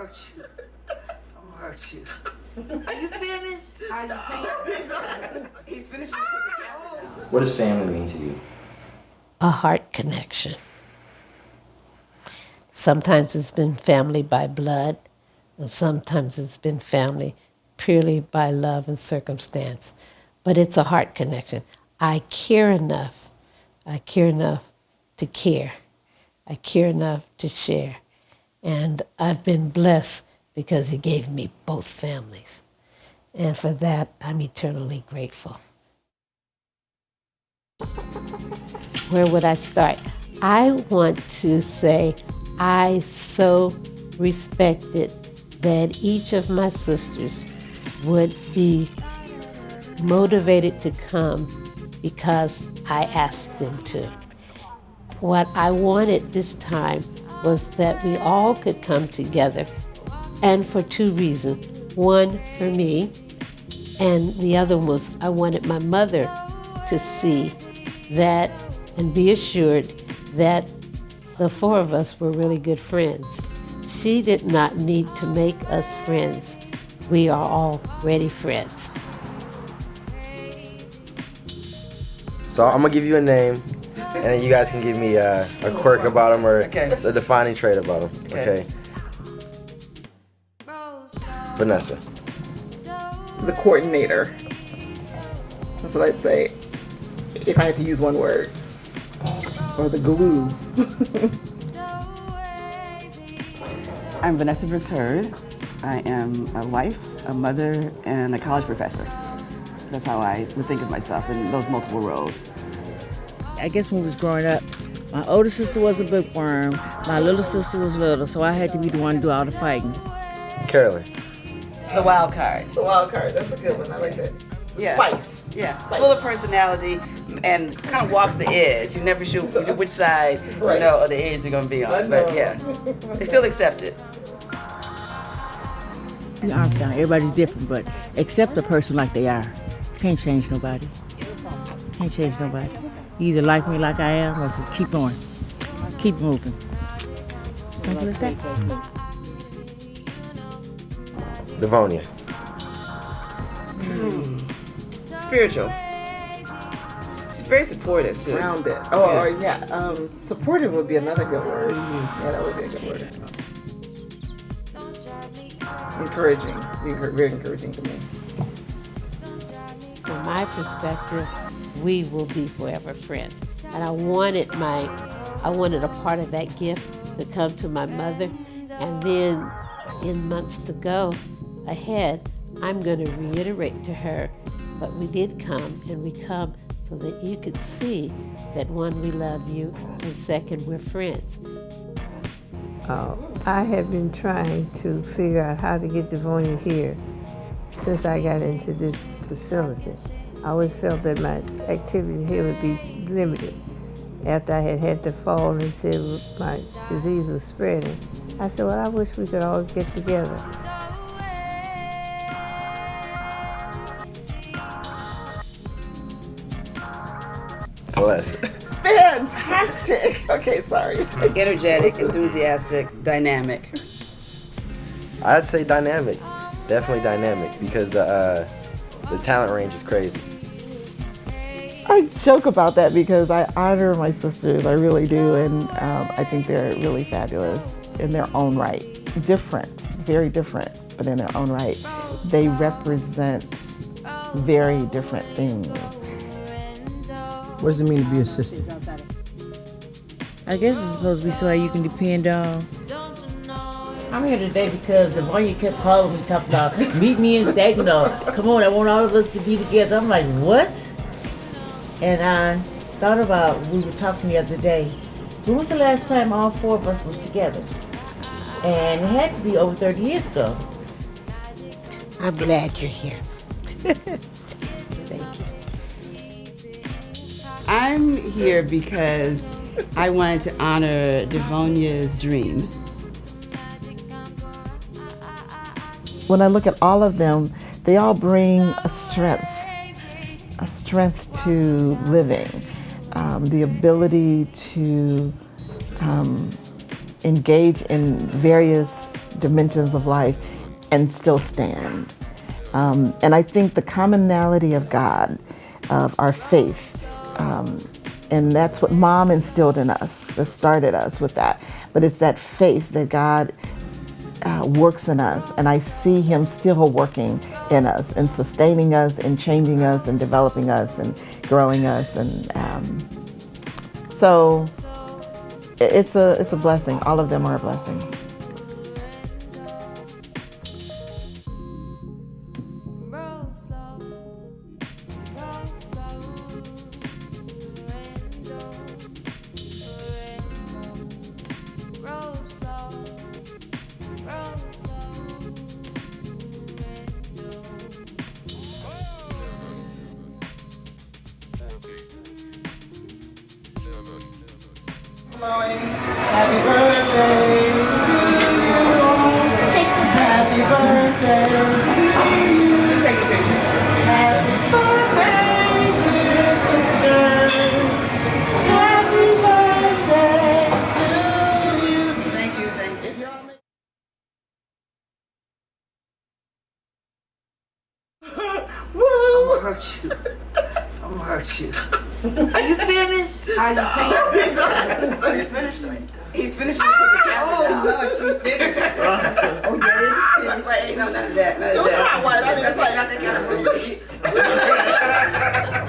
hurt you. I'm gonna hurt you. Are you finished? Are you taking? He's finished because of that. What does family mean to you? A heart connection. Sometimes it's been family by blood, and sometimes it's been family purely by love and circumstance. But it's a heart connection. I care enough to care. I care enough to share. And I've been blessed because he gave me both families. And for that, I'm eternally grateful. Where would I start? I want to say I so respected that each of my sisters would be motivated to come because I asked them to. What I wanted this time was that we all could come together, and for two reasons. One, for me, and the other was I wanted my mother to see that and be assured that the four of us were really good friends. She did not need to make us friends. We are already friends. So I'm gonna give you a name, and then you guys can give me a quirk about them or a defining trait about them. Okay. Vanessa. The coordinator. That's what I'd say if I had to use one word. Or the glue. I'm Vanessa Brooks Hurd. I am a wife, a mother, and a college professor. That's how I would think of myself in those multiple roles. I guess when we was growing up, my older sister was a bookworm, my little sister was little, so I had to be the one to do all the fighting. Carolyn. The wild card. The wild card, that's a good one. I like that. The spice. Yeah, Spice. full of personality and kind of walks the edge. You're never sure which side, Right. of the edge you're gonna be on. But yeah, they still accept it. We aren't down. Everybody's different, but accept a person like they are. Can't change nobody. Can't change nobody. You either like me like I am, or keep going. Keep moving. Simple as that. Devonia. Spiritual. She's very supportive too. Grounded. Supportive would be another good word. Yeah, that would be a good word. Encouraging. Very encouraging to me. From my perspective, we will be forever friends. And I wanted a part of that gift to come to my mother. And then in months to go ahead, I'm going to reiterate to her, but we did come, and we come so that you could see that one, we love you, and second, we're friends. I have been trying to figure out how to get Devonia here since I got into this facility. I always felt that my activity here would be limited. After I had the fall and said my disease was spreading, I said, well, I wish we could all get together. Celeste. Fantastic! Okay, sorry. Energetic, enthusiastic, dynamic. I'd say dynamic. Definitely dynamic because the talent range is crazy. I joke about that because I honor my sisters, I really do, and I think they're really fabulous in their own right. Different, very different, but in their own right. They represent very different things. What does it mean to be a sister? I guess it's supposed to be somebody you can depend on. I'm here today because Devonia kept calling me, talking about meet me in Saginaw. Come on, I want all of us to be together. I'm like, what? And I thought about, we were talking the other day, when was the last time all four of us was together? And it had to be over 30 years ago. I'm glad you're here. Thank you. I'm here because I wanted to honor Devonia's dream. When I look at all of them, they all bring a strength to living, the ability to engage in various dimensions of life and still stand. And I think the commonality of God, of our faith, and that's what Mom instilled in us, that started us with that. But it's that faith that God works in us, and I see Him still working in us and sustaining us and changing us and developing us and growing us. And so it's a blessing. All of them are blessings. Happy birthday to you. Happy birthday to you. Happy birthday, dear sister. Happy birthday to you. Thank you, thank you. I'm gonna hurt you. I'm gonna hurt you. Are you finished? Are you Finished. He's finished because the camera. Oh no, she's finished. Oh yeah, it is finished. Wait, ain't no none of that. None of that.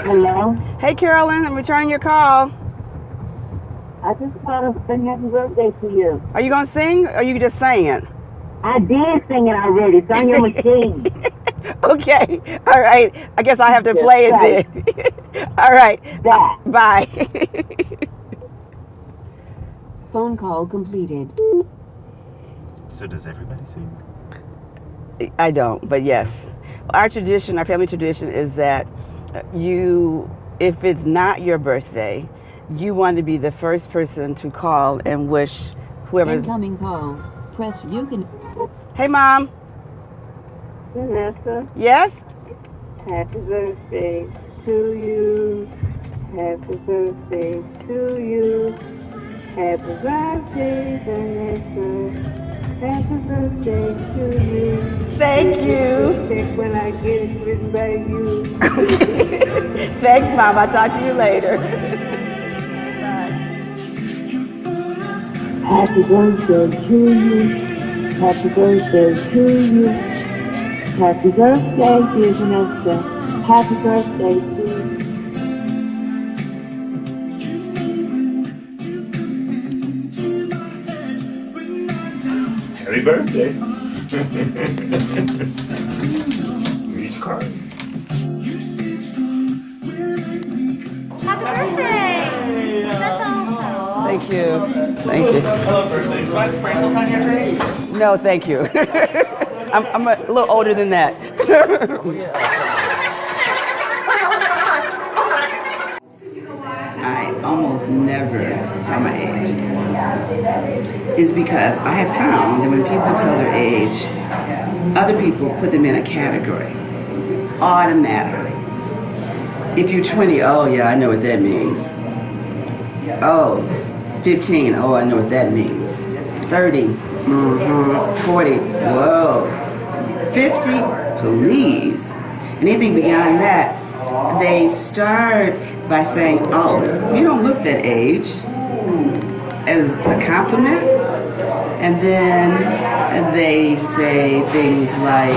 Hello? Hey, Carolyn, I'm returning your call. I just want to sing happy birthday to you. Are you gonna sing, or are you just saying? I did sing it already. It's on your machine. Okay, all right. I guess I'll have to play it then. All right. Bye. Phone call completed. So does everybody sing? I don't, but yes. Our tradition, our family tradition is that if it's not your birthday, you want to be the first person to call and wish whoever's... Incoming call. Press you can... Hey, Mom. Vanessa, Yes? happy birthday to you. Happy birthday to you. Happy birthday, Vanessa. Happy birthday to you. Thank you. Check when I get it written by you. Thanks, Mom. I'll talk to you later. Happy birthday to you. Happy birthday to you. Happy birthday, dear Vanessa. Happy birthday to you. Happy birthday. Read the card. Happy birthday! That's awesome. Thank you. Thank you. Hello, birthday. Do you want sprinkles on your tray? No, thank you. I'm a little older than that. I almost never tell my age. It's because I have found that when people tell their age, other people put them in a category automatically. If you're 20, oh yeah, I know what that means. Oh, 15, oh, I know what that means. 30, 40, whoa. 50, please. And anything beyond that, they start by saying, oh, you don't look that age, as a compliment. And then they say things like,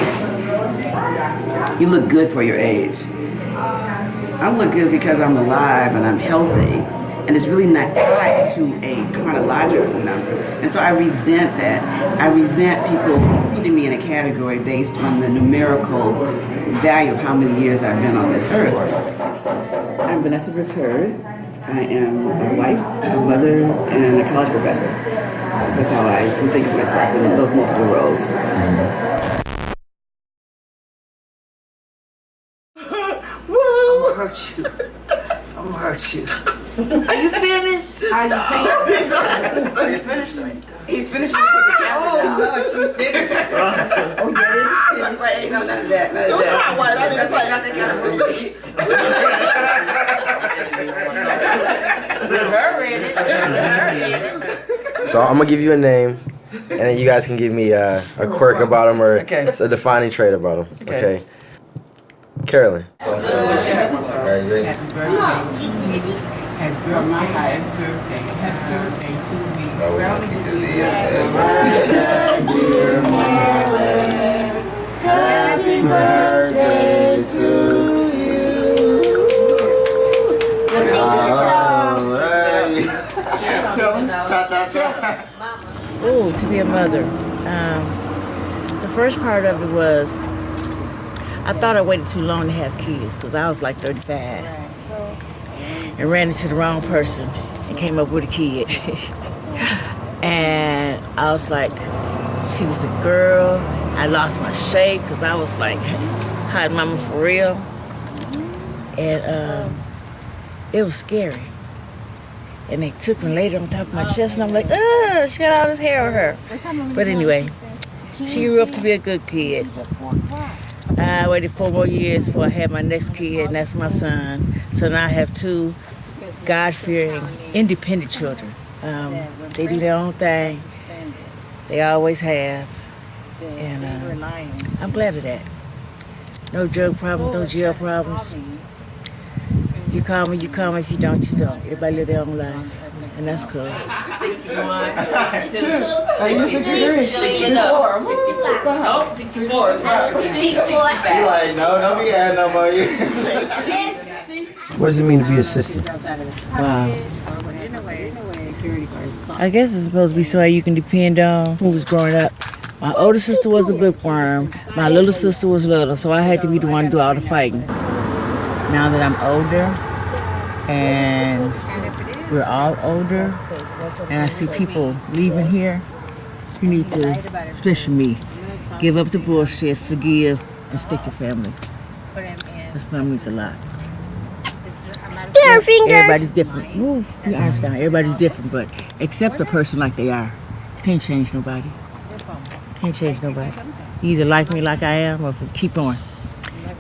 you look good for your age. I look good because I'm alive and I'm healthy. And it's really not tied to a chronological number. And so I resent that. I resent people putting me in a category based on the numerical value of how many years I've been on this earth. I'm Vanessa Brooks Hurd. I am a wife, a mother, and a college professor. That's how I think of myself in those multiple roles. I'm gonna hurt you. I'm gonna hurt you. Are you finished? Are you Finished. He's finished because the camera. Oh no, she's finished. Oh yeah, it is finished. Wait, ain't no none of that. None of that. That's like not that kind of movie. With her in it. With her in it. So I'm gonna give you a name, and then you guys can give me a quirk about them or a defining trait about them. Okay. Carolyn. Happy birthday to me. Happy birthday. Happy birthday to me. Happy birthday to you. Oh, to be a mother. The first part of it was, I thought I waited too long to have kids because I was like 35 and ran into the wrong person and came up with a kid. And I was like, she was a girl. I lost my shape because I was like hot mama for real. And it was scary. And they took me later on top of my chest and I'm like, ugh, she got all this hair on her. But anyway, she grew up to be a good kid. I waited 4 more years before I had my next kid, and that's my son. So now I have 2 God-fearing, independent children. They do their own thing. They always have. And I'm glad of that. No drug problems, no jail problems. You call me, you call me. If you don't, you don't. Everybody live their own life. And that's cool. 61, 62, 63, 64. Nope, 64. You like, no, don't be adding no more. What does it mean to be a sister? Wow. I guess it's supposed to be somebody you can depend on who was growing up. My older sister was a bookworm. My little sister was little, so I had to be the one to do all the fighting. Now that I'm older and we're all older and I see people leaving here, you need to, especially me, give up the bullshit, forgive, and stick to family. This family means a lot. Spear fingers. Everybody's different. Move your arms down. Everybody's different, but accept a person like they are. You can't change nobody. Can't change nobody. You either like me like I am or keep on.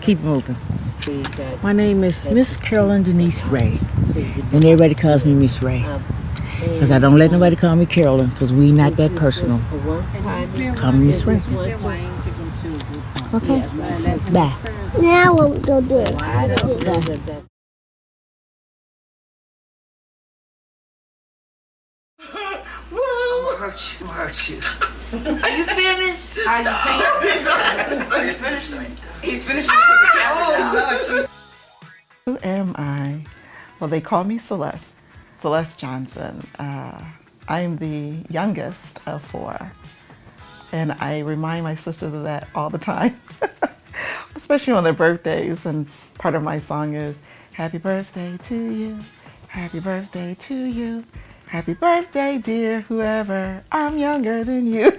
Keep moving. My name is Miss Carolyn Denise Ray, and everybody calls me Miss Ray. Because I don't let nobody call me Carolyn, because we not that personal. Call me Miss Ray. Okay? Bye. Now I won't go do it. Bye. I'm gonna hurt you. Are you finished? Are you taking? Are you finished? He's finished because the camera's out. Who am I? Well, they call me Celeste. Celeste Johnson. I'm the youngest of 4. And I remind my sisters of that all the time, especially on their birthdays. And part of my song is, happy birthday to you, happy birthday to you, happy birthday, dear whoever, I'm younger than you.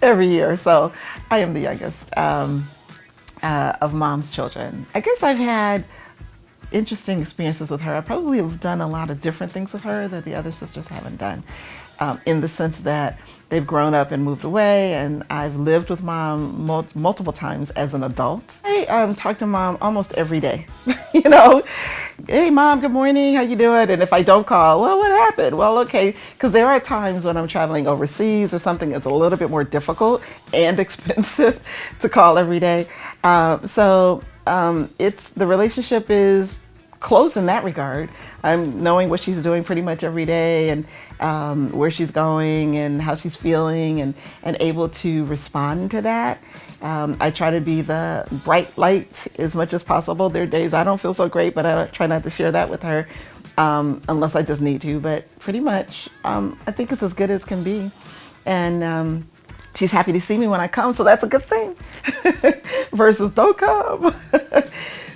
Every year. So I am the youngest of Mom's children. I guess I've had interesting experiences with her. I probably have done a lot of different things with her that the other sisters haven't done, in the sense that they've grown up and moved away, and I've lived with Mom multiple times as an adult. I talk to Mom almost every day. You know, hey Mom, good morning, how you doing? And if I don't call, well, what happened? Well, okay, because there are times when I'm traveling overseas or something that's a little bit more difficult and expensive to call every day. It's the relationship is close in that regard. I'm knowing what she's doing pretty much every day, and where she's going and how she's feeling, and able to respond to that. I try to be the bright light as much as possible. There are days I don't feel so great, but I try not to share that with her unless I just need to. But pretty much, I think it's as good as can be. And she's happy to see me when I come, so that's a good thing. Versus don't come.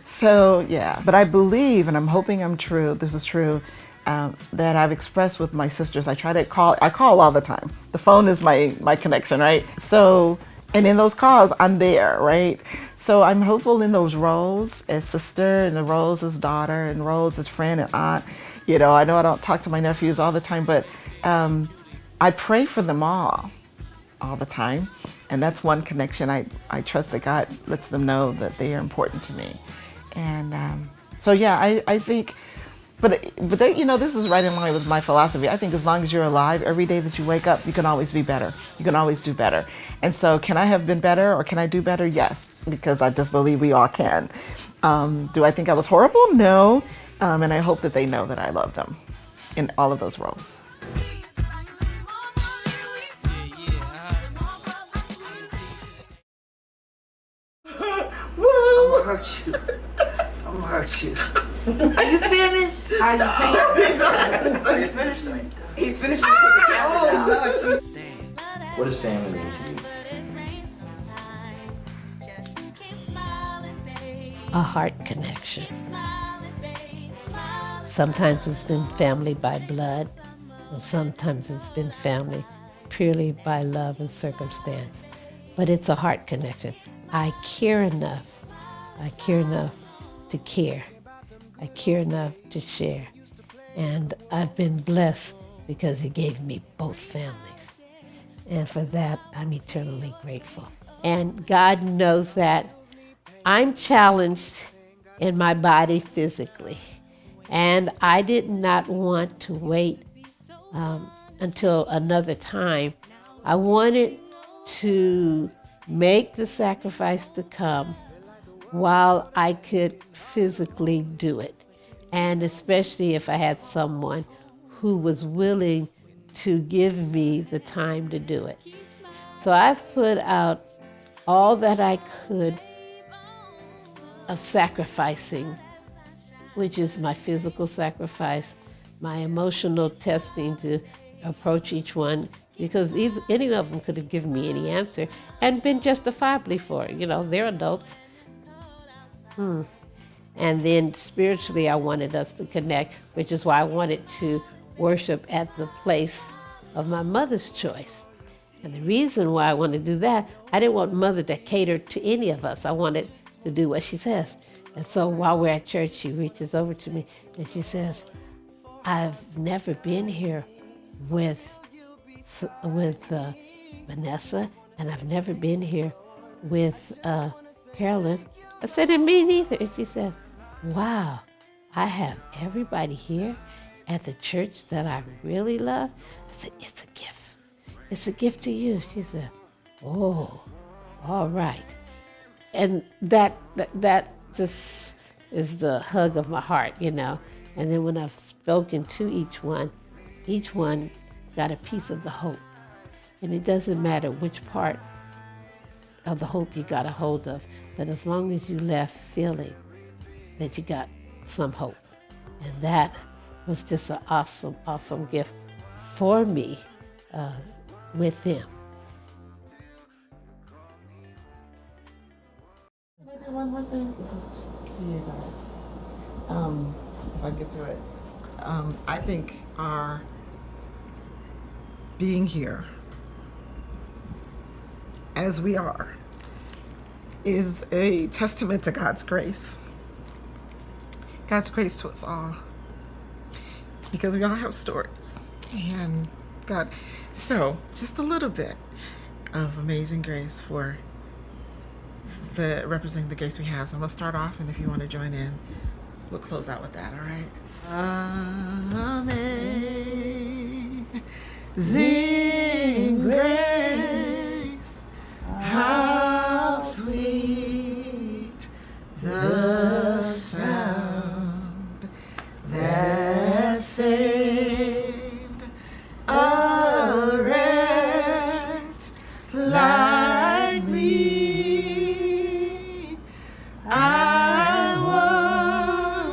So yeah, but I believe, and I'm hoping I'm true, this is true, that I've expressed with my sisters. I call all the time. The phone is my connection, right? So, and in those calls, I'm there, right? So I'm hopeful in those roles as sister, and the roles as daughter, and roles as friend and aunt. You know I don't talk to my nephews all the time, but I pray for them all the time. And that's one connection. I trust that God lets them know that they are important to me. And so yeah, I think But they, this is right in line with my philosophy. I think as long as you're alive, every day that you wake up, you can always be better. You can always do better. And so can I have been better or can I do better? Yes, because I just believe we all can. Do I think I was horrible? No. And I hope that they know that I love them in all of those roles. I'm gonna hurt you. I'm gonna hurt you. Are you finished? Are you taking? So he's finished? He's finished because the camera's out. What does family mean to you? A heart connection. Sometimes it's been family by blood, and sometimes it's been family purely by love and circumstance. But it's a heart connection. I care enough. I care enough to care. I care enough to share. And I've been blessed because He gave me both families. And for that, I'm eternally grateful. And God knows that I'm challenged in my body physically. And I did not want to wait until another time. I wanted to make the sacrifice to come while I could physically do it. And especially if I had someone who was willing to give me the time to do it. So I've put out all that I could of sacrificing, which is my physical sacrifice, my emotional testing to approach each one, because any of them could have given me any answer and been justifiably for it. They're adults. And then spiritually, I wanted us to connect, which is why I wanted to worship at the place of my mother's choice. And the reason why I wanted to do that, I didn't want Mother to cater to any of us. I wanted to do what she says. And so while we're at church, she reaches over to me and she says, I've never been here with Vanessa, and I've never been here with Carolyn. I said, and me neither. And she said, wow, I have everybody here at the church that I really love. I said, it's a gift. It's a gift to you. She said, oh, all right. And that just is the hug of my heart, And then when I've spoken to each one got a piece of the hope. And it doesn't matter which part of the hope you got a hold of, but as long as you left feeling that you got some hope. And that was just an awesome, awesome gift for me with them. Can I do one more thing? This is to you guys. If I get through it. I think our being here as we are is a testament to God's grace. God's grace to us all. Because we all have stories. And God, so just a little bit of amazing grace for representing the grace we have. So I'm gonna start off, and if you want to join in, we'll close out with that, all right? Amazing grace, how sweet the sound that saved a wretch like me. I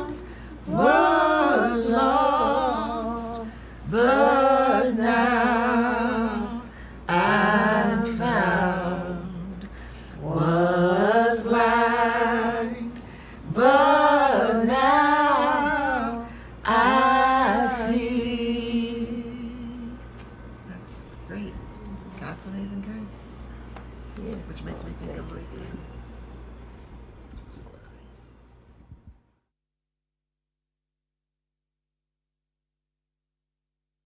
once was lost, but now I'm found. Was blind, but now I see. That's great. God's amazing grace. Yes. Which makes me think of